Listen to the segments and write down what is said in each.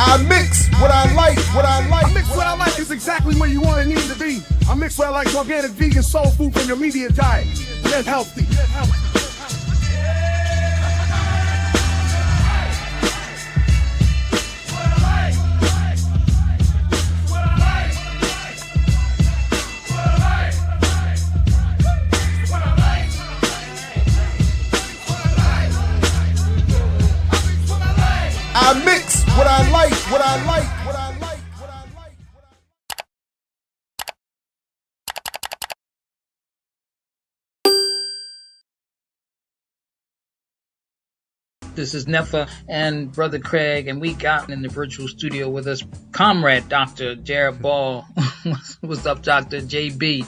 I mix what I like, what I like. I mix what I like is exactly where you want and need to be. I mix what I like organic, vegan, soul food from your immediate diet. Live healthy. I mix what I like, what I like, what I like, what I like. This is Nefa and Brother Craig, and we got in the virtual studio with us comrade Dr. Jared Ball. What's up, Dr. JB?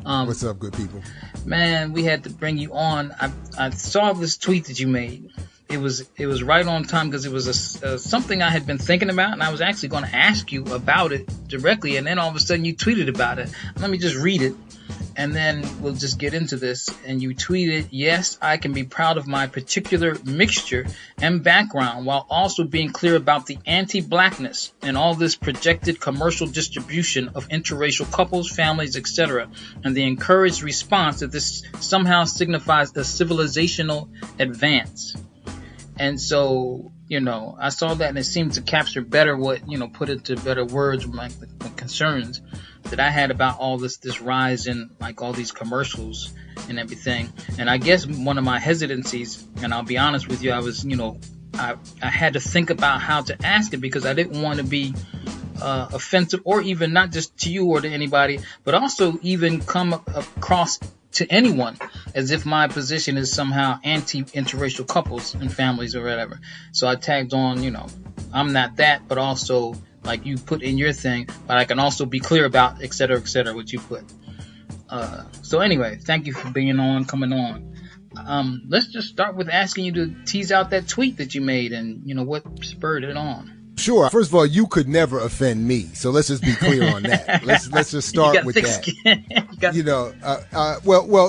What's up, good people? Man, we had to bring you on. I saw this tweet that you made. It was right on time because it was something I had been thinking about, and I was actually going to ask you about it directly, and then all of a sudden you tweeted about it. Let me just read it, and then we'll just get into this. And you tweeted, "Yes, I can be proud of my particular mixture and background while also being clear about the anti-blackness and all this projected commercial distribution of interracial couples, families, etc., and the encouraged response that this somehow signifies a civilizational advance." And so, I saw that, and it seemed to capture better what, put into better words, like the concerns that I had about all this rise in like all these commercials and everything. And I guess one of my hesitancies, and I'll be honest with you, I was, I had to think about how to ask it because I didn't want to be offensive, or even not just to you or to anybody, but also even come across to anyone as if my position is somehow anti-interracial couples and families or whatever. So I tagged on, I'm not that, but also like you put in your thing, but I can also be clear about et cetera, what you put. So anyway, thank you for coming on. Let's just start with asking you to tease out that tweet that you made and, what spurred it on. Sure. First of all, you could never offend me, so let's just be clear on that. Let's just start with that.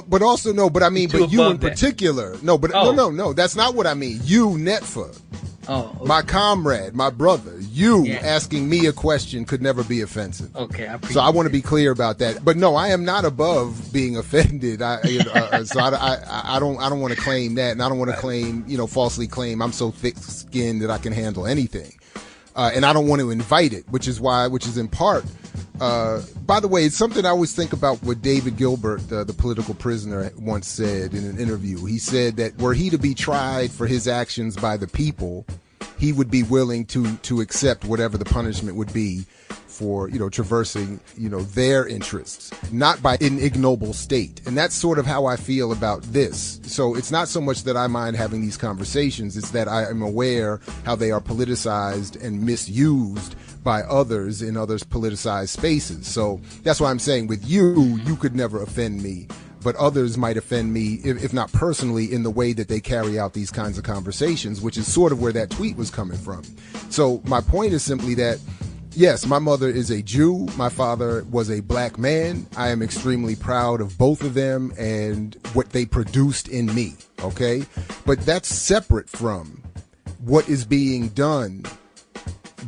But also no. But I mean, but you in particular, no. But no. That's not what I mean. You, Netfa, okay. My comrade, my brother. You asking me a question could never be offensive. Okay, so I want to be clear about that. But no, I am not above being offended. So I don't want to claim that, and I don't want to claim, falsely claim I'm so thick-skinned that I can handle anything. And I don't want to invite it, which is in part, by the way, it's something I always think about what David Gilbert, the political prisoner, once said in an interview. He said that were he to be tried for his actions by the people, he would be willing to accept whatever the punishment would be for, traversing, their interests, not by an ignoble state. And that's sort of how I feel about this. So it's not so much that I mind having these conversations, it's that I am aware how they are politicized and misused by others in others' politicized spaces. So that's why I'm saying with you could never offend me, but others might offend me, if not personally, in the way that they carry out these kinds of conversations, which is sort of where that tweet was coming from. So my point is simply that, yes, my mother is a Jew. My father was a black man. I am extremely proud of both of them and what they produced in me, okay? But that's separate from what is being done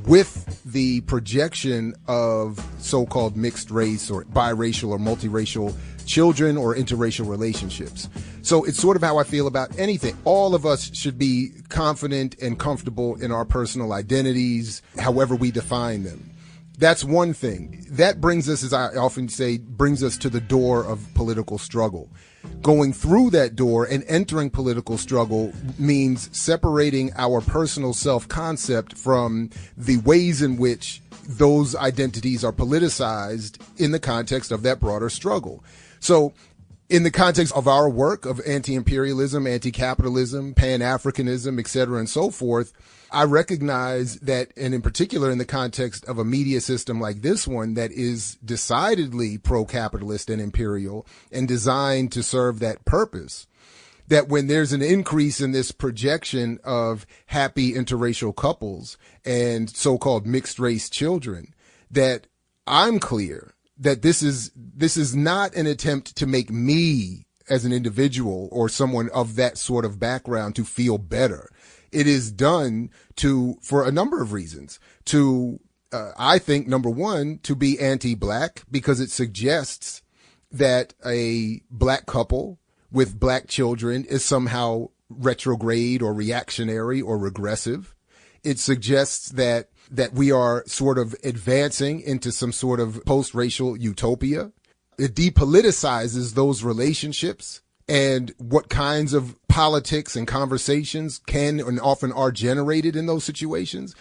with the projection of so-called mixed race or biracial or multiracial children or interracial relationships. So it's sort of how I feel about anything. All of us should be confident and comfortable in our personal identities, however we define them. That's one thing. That brings us, as I often say, brings us to the door of political struggle. Going through that door and entering political struggle means separating our personal self-concept from the ways in which those identities are politicized in the context of that broader struggle. So in the context of our work of anti-imperialism, anti-capitalism, pan-Africanism, et cetera, and so forth, I recognize that, and in particular in the context of a media system like this one that is decidedly pro-capitalist and imperial and designed to serve that purpose, that when there's an increase in this projection of happy interracial couples and so-called mixed race children, that I'm clear that this is not an attempt to make me as an individual or someone of that sort of background to feel better. It is done for a number of reasons. I think, number one, to be anti-black, because it suggests that a black couple with black children is somehow retrograde or reactionary or regressive. It suggests that we are sort of advancing into some sort of post-racial utopia. It depoliticizes those relationships and what kinds of politics and conversations can and often are generated in those situations.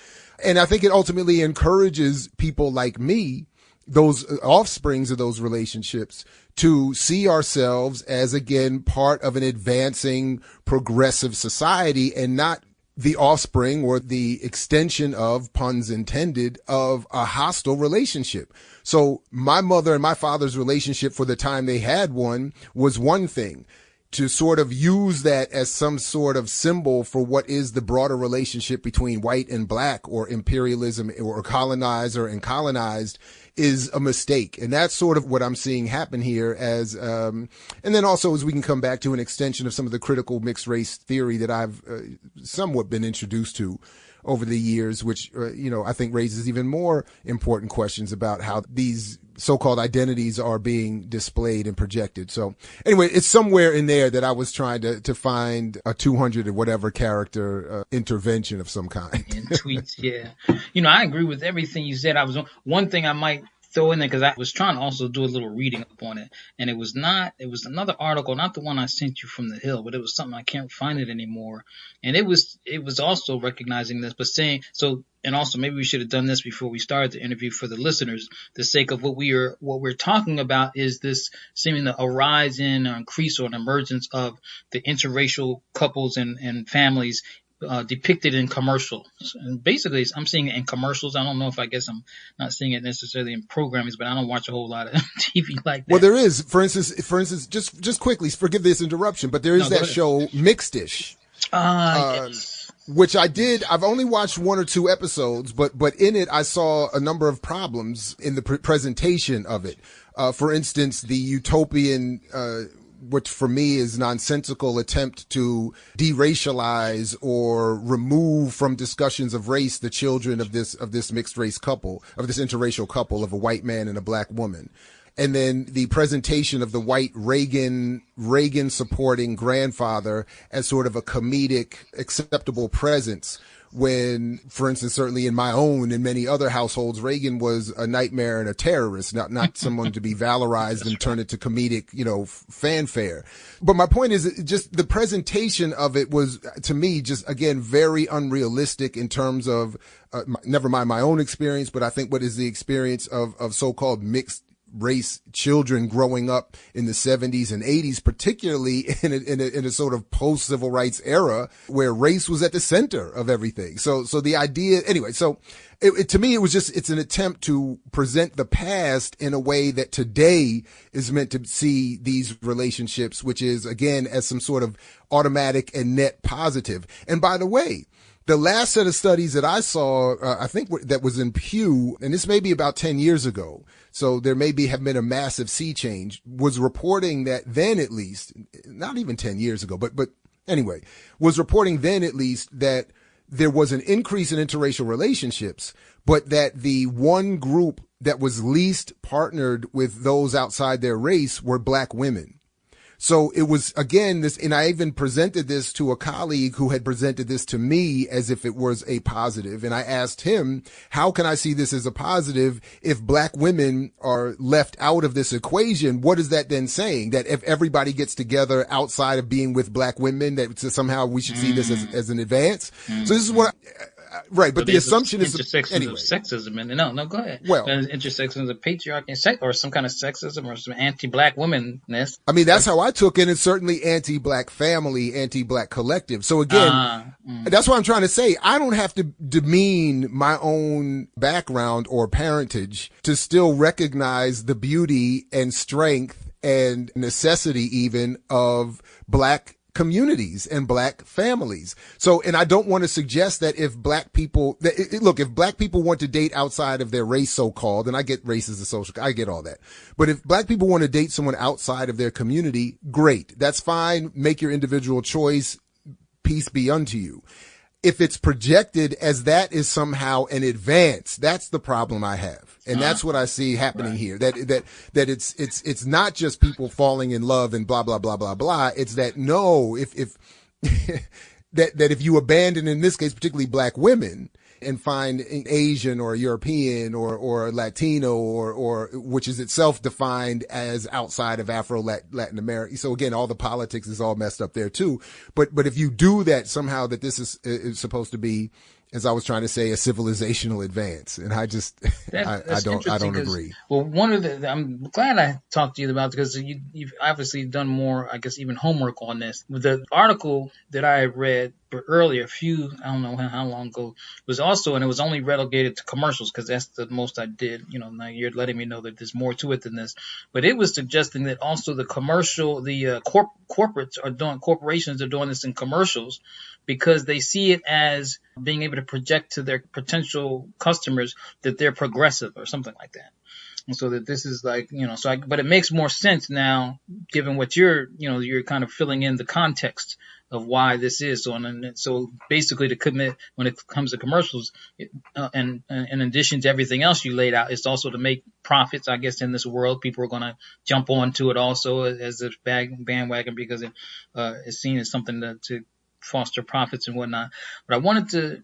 And I think it ultimately encourages people like me, those offsprings of those relationships, to see ourselves as, again, part of an advancing progressive society and not the offspring or the extension of, puns intended, of a hostile relationship. So my mother and my father's relationship, for the time they had one, was one thing. To sort of use that as some sort of symbol for what is the broader relationship between white and black, or imperialism or colonizer and colonized, is a mistake. And that's sort of what I'm seeing happen here and then also, as we can come back to, an extension of some of the critical mixed race theory that I've somewhat been introduced to over the years, which, I think raises even more important questions about how these so-called identities are being displayed and projected. So anyway, it's somewhere in there that I was trying to find a 200 or whatever character intervention of some kind. In tweets, yeah. I agree with everything you said. One thing I might throw in there, because I was trying to also do a little reading up on it, and it was another article, not the one I sent you from the Hill, but it was something, I can't find it anymore. And it was also recognizing this, but saying, so, and also maybe we should have done this before we started the interview for the listeners. The sake of what we're talking about is this seeming to a rise in, or increase, or an emergence of the interracial couples and families depicted in commercials. And basically, I'm seeing it in commercials. I don't know if, I guess I'm not seeing it necessarily in programmings, but I don't watch a whole lot of TV like that. Well, there is, for instance, just quickly, forgive this interruption, but there is that show Mixed-ish. Yes. Which I've only watched one or two episodes, but in it, I saw a number of problems in the presentation of it. For instance, the utopian, which for me is nonsensical attempt to deracialize or remove from discussions of race the children of this mixed race couple, of this interracial couple of a white man and a black woman. And then the presentation of the white Reagan supporting grandfather as sort of a comedic, acceptable presence, when, for instance, certainly in my own and many other households, Reagan was a nightmare and a terrorist, not someone to be valorized and turned into comedic, fanfare. But my point is, just the presentation of it was, to me, just, again, very unrealistic in terms of, never mind my own experience, but I think what is the experience of so-called mixed race children growing up in the 70s and 80s, particularly in a sort of post-civil rights era where race was at the center of everything. So the idea, anyway, so to me, it's an attempt to present the past in a way that today is meant to see these relationships, which is, again, as some sort of automatic and net positive. And by the way, the last set of studies that I saw, I think that was in Pew, and this may be about 10 years ago, so there may have been a massive sea change, was reporting that then, at least, not even 10 years ago, but anyway, was reporting then at least that there was an increase in interracial relationships, but that the one group that was least partnered with those outside their race were black women. So it was, again, this, and I even presented this to a colleague who had presented this to me as if it was a positive. And I asked him, how can I see this as a positive if black women are left out of this equation? What is that then saying? That if everybody gets together outside of being with black women, that somehow we should see this as an advance? So this is what right, but the assumption is intersections of sexism, and no, go ahead. Well, intersections of patriarchy and or some kind of sexism or some anti-black womanness. I mean, that's how I took it. It's certainly anti-black family, anti-black collective. So again, that's what I'm trying to say. I don't have to demean my own background or parentage to still recognize the beauty and strength and necessity even of black communities and black families. So, and I don't want to suggest that if black people, if black people want to date outside of their race, so-called, and I get race as a social, I get all that. But if black people want to date someone outside of their community, great. That's fine. Make your individual choice. Peace be unto you. if it's projected as that is somehow an advance, that's the problem I have. And that's what I see happening here. That it's not just people falling in love and blah, blah, blah, blah, blah. It's that no, if that if you abandon, in this case, particularly black women, and find an Asian or European or Latino or which is itself defined as outside of Latin America. So again, all the politics is all messed up there too. But if you do that somehow, that this is supposed to be, as I was trying to say, a civilizational advance. And I just, I don't agree. Well, I'm glad I talked to you about it, because you've obviously done more, I guess, even homework on this. The article that I read earlier, I don't know how long ago, was also, and it was only relegated to commercials, because that's the most I did. Now you're letting me know that there's more to it than this. But it was suggesting that also the corporations are doing this in commercials, because they see it as being able to project to their potential customers that they're progressive or something like that. And so that this is like, but it makes more sense now, given what you're kind of filling in the context of why this is. So basically to commit, when it comes to commercials, and in addition to everything else you laid out, it's also to make profits, I guess, in this world. People are going to jump onto it also as a bandwagon, because it is seen as something to foster profits and whatnot. But I wanted to,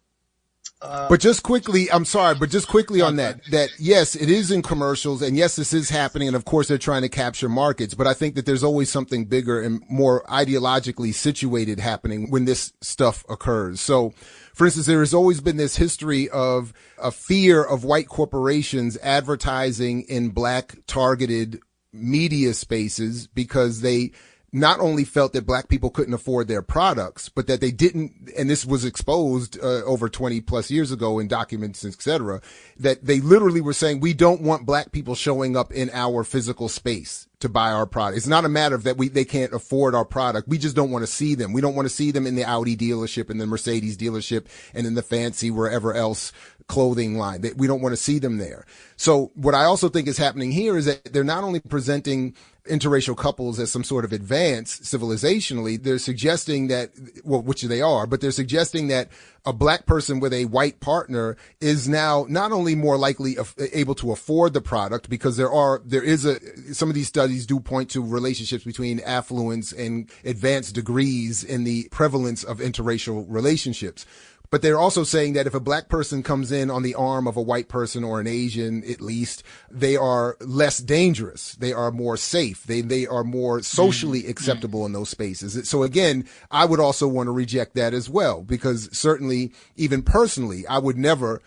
but just quickly on that, yes, it is in commercials, and yes, this is happening, and of course they're trying to capture markets, but I think that there's always something bigger and more ideologically situated happening when this stuff occurs. So, for instance, there has always been this history of a fear of white corporations advertising in black targeted media spaces, because they not only felt that black people couldn't afford their products, but that they didn't, and this was exposed over 20 plus years ago in documents, etc., that they literally were saying, we don't want black people showing up in our physical space to buy our product. It's not a matter of that they can't afford our product. We just don't want to see them. We don't want to see them in the Audi dealership, in the Mercedes dealership, and in the fancy wherever else clothing line. We don't want to see them there. So what I also think is happening here is that they're not only presenting interracial couples as some sort of advance civilizationally, they're suggesting that, well, which they are, but they're suggesting that a black person with a white partner is now not only more likely able to afford the product, because some of these studies do point to relationships between affluence and advanced degrees in the prevalence of interracial relationships. But they're also saying that if a black person comes in on the arm of a white person, or an Asian at least, they are less dangerous. They are more safe. They are more socially acceptable in those spaces. So again, I would also want to reject that as well, because certainly, even personally, I would never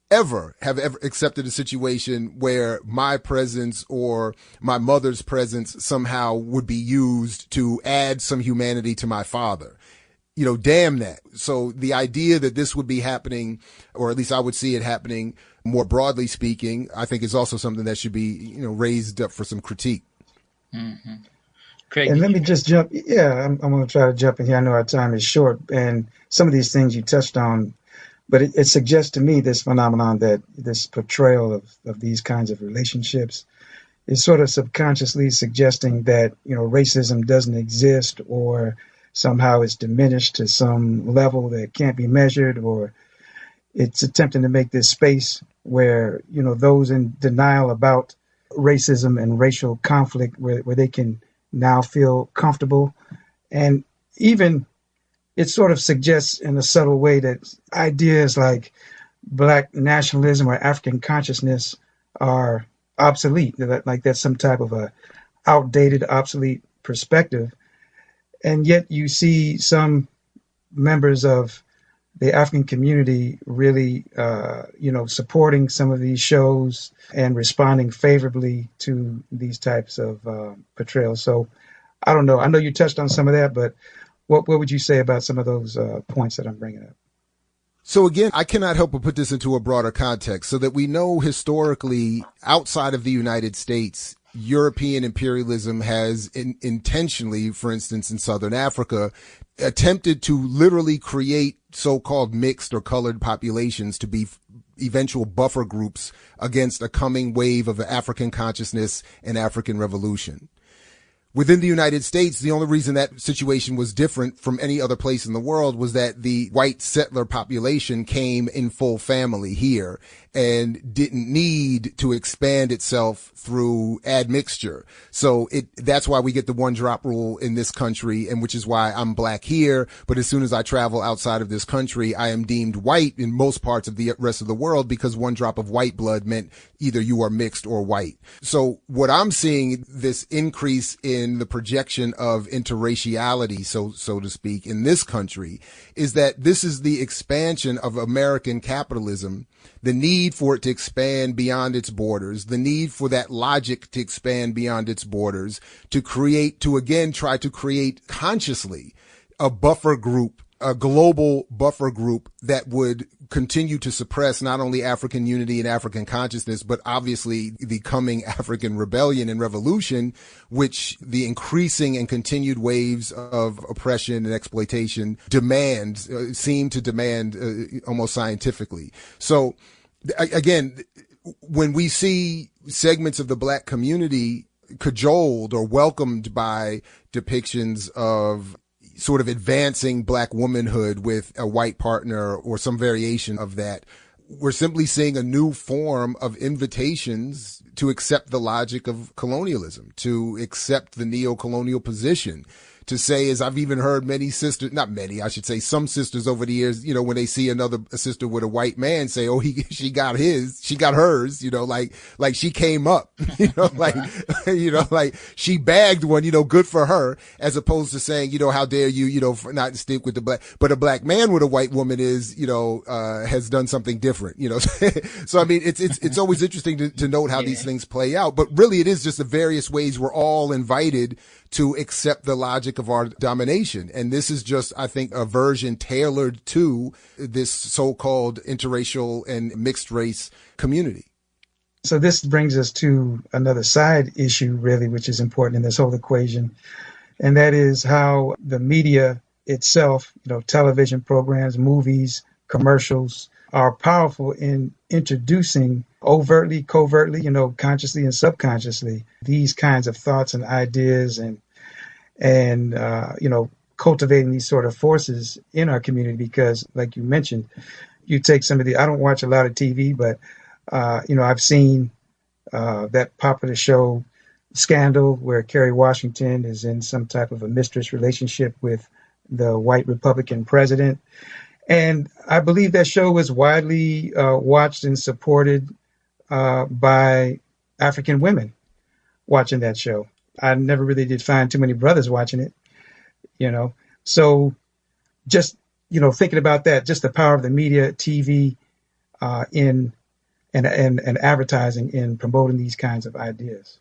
ever accepted a situation where my presence or my mother's presence somehow would be used to add some humanity to my father. Damn that. So the idea that this would be happening, or at least I would see it happening more broadly speaking, I think is also something that should be, raised up for some critique. Mm-hmm. Craig, and let me just jump. Yeah, I'm going to try to jump in here. I know our time is short, and some of these things you touched on, but it suggests to me this phenomenon, that this portrayal of these kinds of relationships is sort of subconsciously suggesting that, racism doesn't exist, or somehow it's diminished to some level that can't be measured, or it's attempting to make this space where, those in denial about racism and racial conflict, where they can now feel comfortable. And even it sort of suggests in a subtle way that ideas like black nationalism or African consciousness are obsolete, like that's some type of a outdated, obsolete perspective. And yet you see some members of the African community really, supporting some of these shows and responding favorably to these types of portrayals. So I don't know. I know you touched on some of that, but what would you say about some of those points that I'm bringing up? So again, I cannot help but put this into a broader context, so that we know historically, outside of the United States, European imperialism has intentionally, for instance, in Southern Africa, attempted to literally create so-called mixed or colored populations to be eventual buffer groups against a coming wave of African consciousness and African revolution. Within the United States, the only reason that situation was different from any other place in the world was that the white settler population came in full family here and didn't need to expand itself through admixture. So that's why we get the one drop rule in this country, and which is why I'm black here. But as soon as I travel outside of this country, I am deemed white in most parts of the rest of the world, because one drop of white blood meant either you are mixed or white. So what I'm seeing, this increase in the projection of interraciality, so to speak, in this country, is that this is the expansion of American capitalism, the need for it to expand beyond its borders, the need for that logic to expand beyond its borders, to again try to create consciously a buffer group, a global buffer group that would continue to suppress not only African unity and African consciousness, but obviously the coming African rebellion and revolution, which the increasing and continued waves of oppression and exploitation seem to demand almost scientifically. So again, when we see segments of the black community cajoled or welcomed by depictions of sort of advancing black womanhood with a white partner or some variation of that, we're simply seeing a new form of invitations to accept the logic of colonialism, to accept the neo-colonial position, to say, as I've even heard many sisters, not many, I should say some sisters over the years, when they see a sister with a white man, say, oh, she got hers, like she came up, like she bagged one, good for her, as opposed to saying, how dare you, for not stick with the black, but a black man with a white woman is, has done something different, So, I mean, it's always interesting to note how these things play out, but really it is just the various ways we're all invited to accept the logic of our domination. And this is just, I think, a version tailored to this so-called interracial and mixed race community. So this brings us to another side issue, really, which is important in this whole equation. And that is how the media itself, television programs, movies, commercials, are powerful in introducing overtly, covertly, consciously and subconsciously, these kinds of thoughts and ideas and cultivating these sort of forces in our community. Because, like you mentioned, you take I don't watch a lot of TV, but, I've seen that popular show Scandal, where Kerry Washington is in some type of a mistress relationship with the white Republican president. And I believe that show was widely watched and supported by African women watching that show. I never really did find too many brothers watching it, So just, thinking about that, just the power of the media, TV, in and advertising in promoting these kinds of ideas.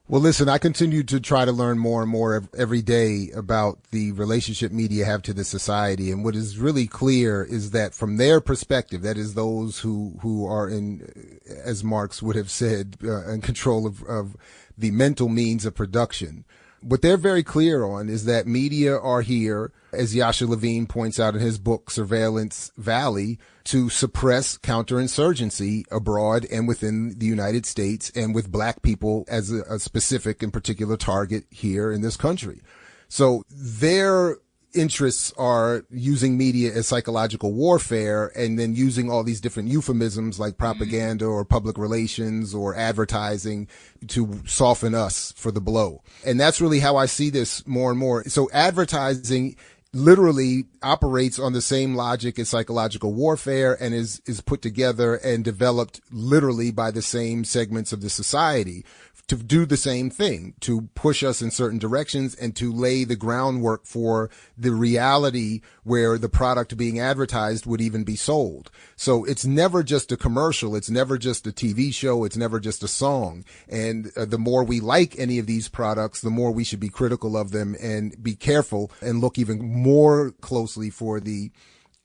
Well, listen, I continue to try to learn more and more every day about the relationship media have to the society. And what is really clear is that from their perspective, that is those who are in, as Marx would have said, in control of the mental means of production. What they're very clear on is that media are here, as Yasha Levine points out in his book, Surveillance Valley, to suppress counterinsurgency abroad and within the United States, and with black people as a specific and particular target here in this country. So their interests are using media as psychological warfare, and then using all these different euphemisms like propaganda or public relations or advertising to soften us for the blow. And that's really how I see this more and more. So advertising literally operates on the same logic as psychological warfare, and is put together and developed literally by the same segments of the society to do the same thing, to push us in certain directions and to lay the groundwork for the reality where the product being advertised would even be sold. So it's never just a commercial. It's never just a TV show. It's never just a song. And the more we like any of these products, the more we should be critical of them and be careful and look even more closely for the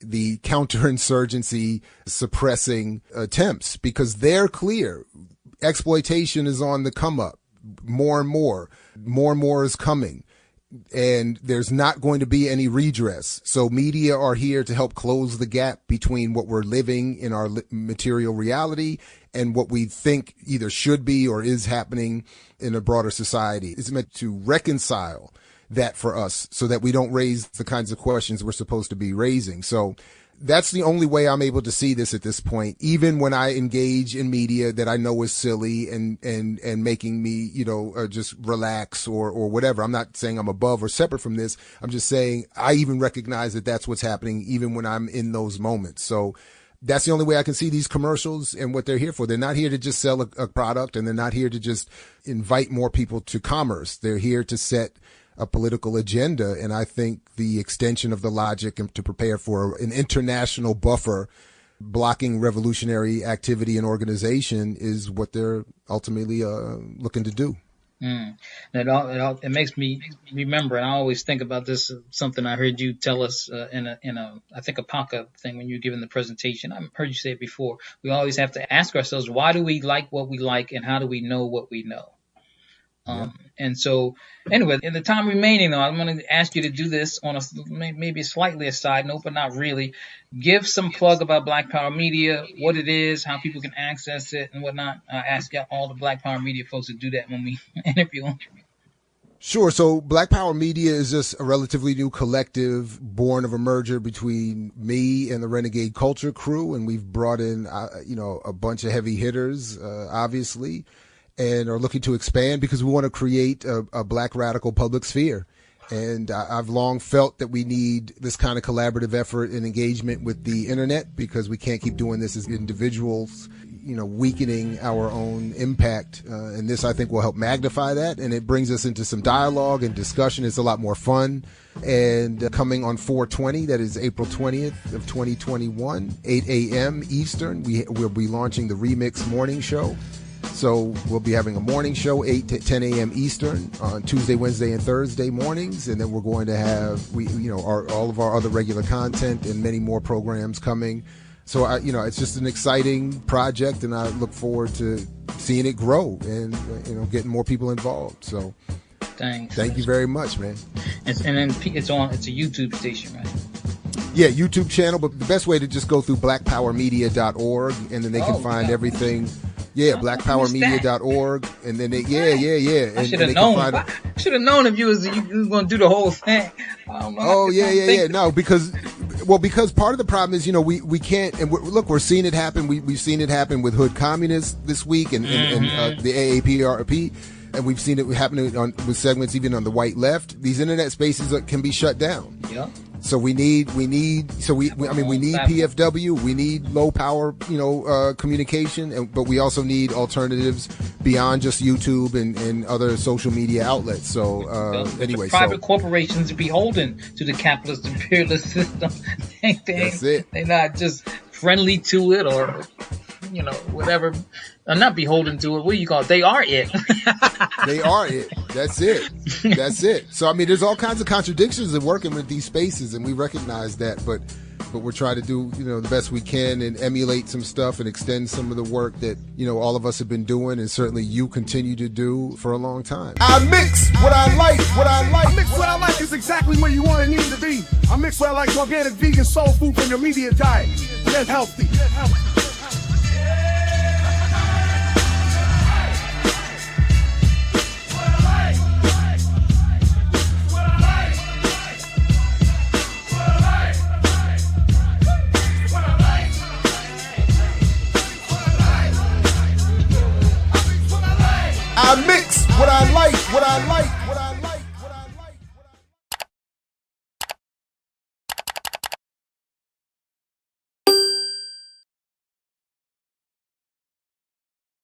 counterinsurgency suppressing attempts, because they're clear. Exploitation is on the come up. More and more is coming. and there's not going to be any redress. So media are here to help close the gap between what we're living in our material reality and what we think either should be or is happening in a broader society. It's meant to reconcile that for us so that we don't raise the kinds of questions we're supposed to be raising. So that's the only way I'm able to see this at this point, even when I engage in media that I know is silly and making me, just relax or whatever. I'm not saying I'm above or separate from this. I'm just saying I even recognize that that's what's happening even when I'm in those moments. So that's the only way I can see these commercials and what they're here for. They're not here to just sell a product, and they're not here to just invite more people to commerce. They're here to set a political agenda. And I think the extension of the logic and to prepare for an international buffer blocking revolutionary activity and organization is what they're ultimately looking to do. It makes me remember, and I always think about this, something I heard you tell us in a I think a PACA thing when you were giving the presentation. I've heard you say it before. We always have to ask ourselves, why do we like what we like, and how do we know what we know? And so, anyway, in the time remaining, though, I'm going to ask you to do this on maybe slightly a side note, but not really. Give some plug about Black Power Media, what it is, how people can access it, and whatnot. I ask all the Black Power Media folks to do that when we interview them. Sure. So Black Power Media is just a relatively new collective born of a merger between me and the Renegade Culture crew, and we've brought in, a bunch of heavy hitters, obviously, and are looking to expand because we want to create a Black radical public sphere. And I've long felt that we need this kind of collaborative effort and engagement with the internet because we can't keep doing this as individuals, weakening our own impact. And this, I think, will help magnify that. And it brings us into some dialogue and discussion. It's a lot more fun. And coming on 4/20, that is April 20th of 2021, 8 a.m. Eastern, we'll be launching the Remix Morning Show. So we'll be having a morning show, 8 to 10 a.m. Eastern on Tuesday, Wednesday, and Thursday mornings. And then we're going to have, all of our other regular content and many more programs coming. So, it's just an exciting project, and I look forward to seeing it grow and, getting more people involved. So thanks. Thank you very much, man. And then it's a YouTube station, right? Yeah, YouTube channel, but the best way to just go through blackpowermedia.org, and then they can find everything. Yeah, blackpowermedia.org, and then yeah. I should have known. I should have known if you was going to do the whole thing. I don't know. Oh yeah. No, because part of the problem is, we can't. And we're seeing it happen. We've seen it happen with Hood Communists this week, and the AAPRP, and we've seen it happening with segments even on the white left. These internet spaces can be shut down. Yeah. So we need PFW, we need low power, communication, but we also need alternatives beyond just YouTube and other social media outlets. So anyway, private corporations are beholden to the capitalist imperialist system. That's it. They're not just friendly to it or whatever. I'm not beholden to it. What do you call it? They are it. They are it. That's it. That's it. So, there's all kinds of contradictions in working with these spaces, and we recognize that, but we're trying to do, the best we can and emulate some stuff and extend some of the work that, all of us have been doing, and certainly you continue to do for a long time. I mix what I like. I mix what I like is exactly where you want it need to be. I mix what I like, organic, vegan, soul food from your media diet. Get healthy. I mix what I like.